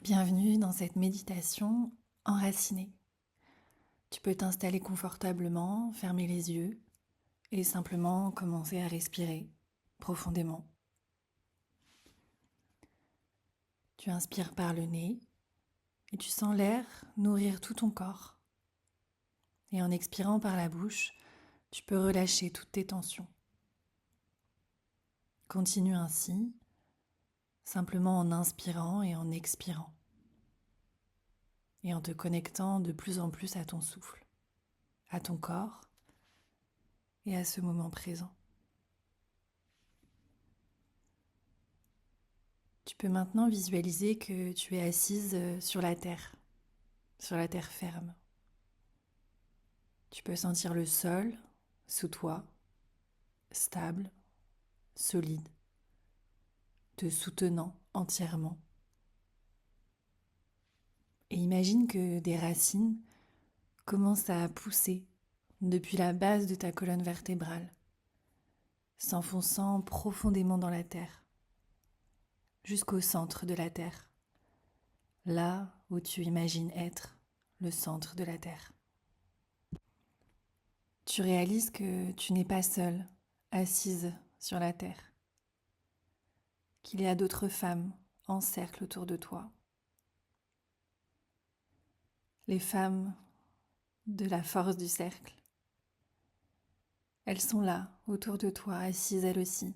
Bienvenue dans cette méditation enracinée. Tu peux t'installer confortablement, fermer les yeux et simplement commencer à respirer profondément. Tu inspires par le nez et tu sens l'air nourrir tout ton corps. Et en expirant par la bouche, tu peux relâcher toutes tes tensions. Continue ainsi, simplement en inspirant et en expirant, et en te connectant de plus en plus à ton souffle, à ton corps et à ce moment présent. Tu peux maintenant visualiser que tu es assise sur la terre ferme. Tu peux sentir le sol sous toi, stable, solide, te soutenant entièrement. Et imagine que des racines commencent à pousser depuis la base de ta colonne vertébrale, s'enfonçant profondément dans la terre, jusqu'au centre de la terre, là où tu imagines être le centre de la terre. Tu réalises que tu n'es pas seule, assise sur la terre, qu'il y a d'autres femmes en cercle autour de toi. Les femmes de la force du cercle. Elles sont là, autour de toi, assises elles aussi.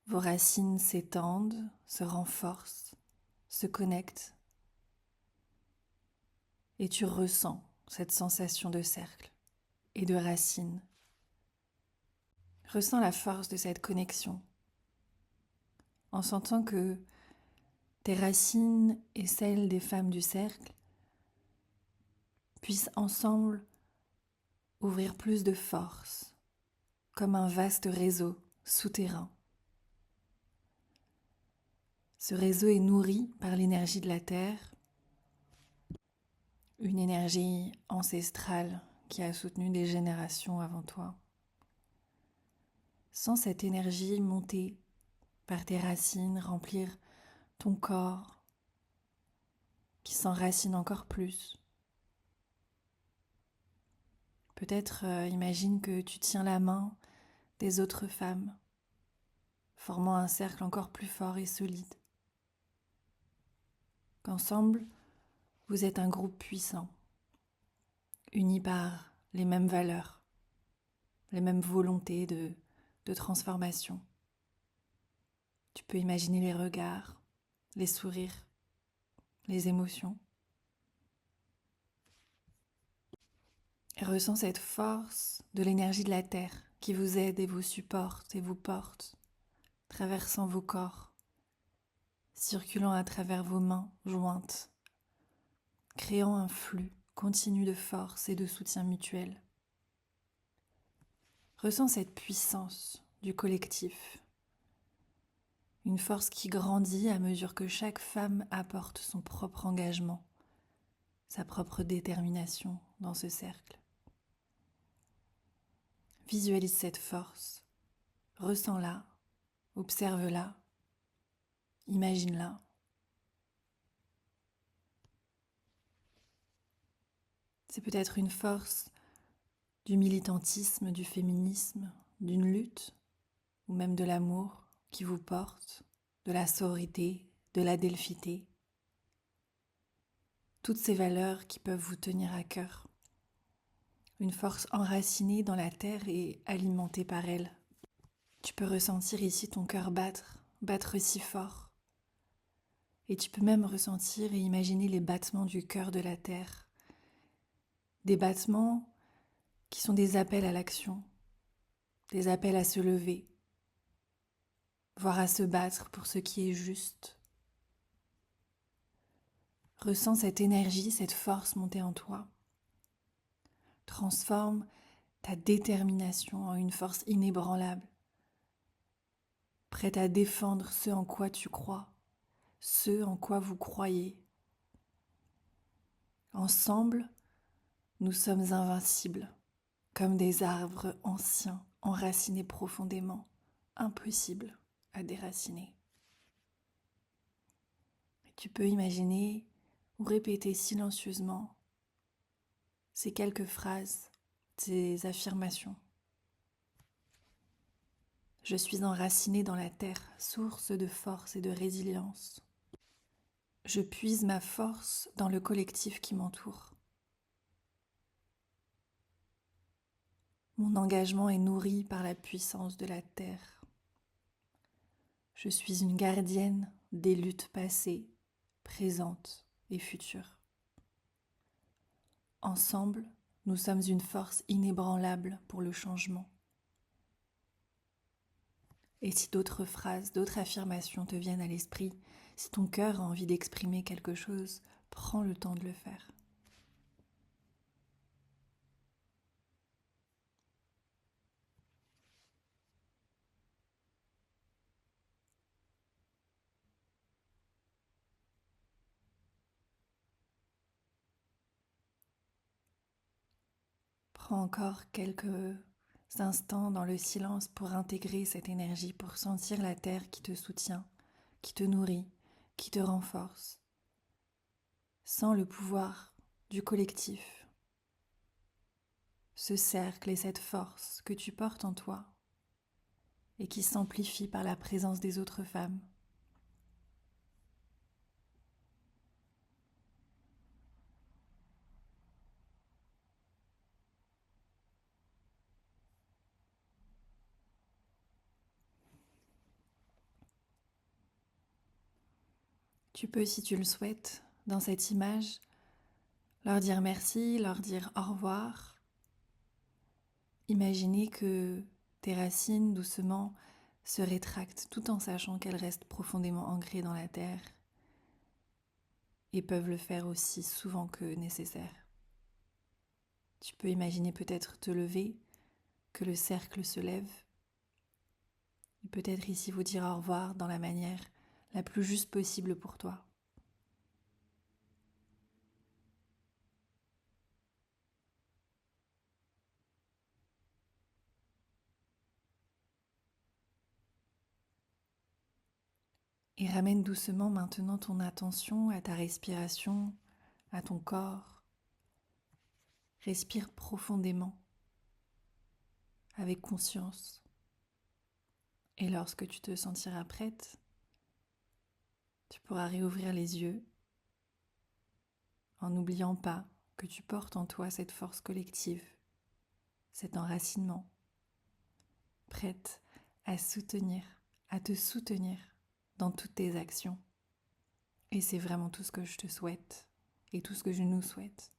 Vos racines s'étendent, se renforcent, se connectent. Et tu ressens cette sensation de cercle et de racines. Ressens la force de cette connexion en sentant que tes racines et celles des femmes du cercle puissent ensemble ouvrir plus de force, comme un vaste réseau souterrain. Ce réseau est nourri par l'énergie de la Terre, une énergie ancestrale qui a soutenu des générations avant toi. Sens cette énergie monter par tes racines, remplir ton corps, qui s'enracine encore plus. Peut-être imagine que tu tiens la main des autres femmes, formant un cercle encore plus fort et solide. Qu'ensemble, vous êtes un groupe puissant, uni par les mêmes valeurs, les mêmes volontés de transformation. Tu peux imaginer les regards, les sourires, les émotions. Et ressens cette force de l'énergie de la Terre qui vous aide et vous supporte et vous porte, traversant vos corps, circulant à travers vos mains jointes, créant un flux continu de force et de soutien mutuel. Ressens cette puissance du collectif, une force qui grandit à mesure que chaque femme apporte son propre engagement, sa propre détermination dans ce cercle. Visualise cette force, ressens-la, observe-la, imagine-la. C'est peut-être une force du militantisme, du féminisme, d'une lutte, ou même de l'amour qui vous porte, de la sororité, de la delphité. Toutes ces valeurs qui peuvent vous tenir à cœur. Une force enracinée dans la terre et alimentée par elle. Tu peux ressentir ici ton cœur battre si fort. Et tu peux même ressentir et imaginer les battements du cœur de la terre. Des battements qui sont des appels à l'action, des appels à se lever, voire à se battre pour ce qui est juste. Ressens cette énergie, cette force monter en toi. Transforme ta détermination en une force inébranlable, prête à défendre ce en quoi tu crois, ce en quoi vous croyez. Ensemble, nous sommes invincibles, comme des arbres anciens, enracinés profondément, impossibles à déraciner. Tu peux imaginer ou répéter silencieusement ces quelques phrases, ces affirmations. Je suis enracinée dans la terre, source de force et de résilience. Je puise ma force dans le collectif qui m'entoure. Mon engagement est nourri par la puissance de la terre. Je suis une gardienne des luttes passées, présentes et futures. Ensemble, nous sommes une force inébranlable pour le changement. Et si d'autres phrases, d'autres affirmations te viennent à l'esprit, si ton cœur a envie d'exprimer quelque chose, prends le temps de le faire. Prends encore quelques instants dans le silence pour intégrer cette énergie, pour sentir la terre qui te soutient, qui te nourrit, qui te renforce. Sens le pouvoir du collectif, ce cercle et cette force que tu portes en toi et qui s'amplifie par la présence des autres femmes. Tu peux, si tu le souhaites, dans cette image, leur dire merci, leur dire au revoir. Imaginez que tes racines doucement se rétractent tout en sachant qu'elles restent profondément ancrées dans la terre et peuvent le faire aussi souvent que nécessaire. Tu peux imaginer peut-être te lever, que le cercle se lève et peut-être ici vous dire au revoir dans la manière la plus juste possible pour toi. Et ramène doucement maintenant ton attention à ta respiration, à ton corps. Respire profondément, avec conscience. Et lorsque tu te sentiras prête, tu pourras réouvrir les yeux en n'oubliant pas que tu portes en toi cette force collective, cet enracinement, prête à soutenir, à te soutenir dans toutes tes actions. Et c'est vraiment tout ce que je te souhaite et tout ce que je nous souhaite.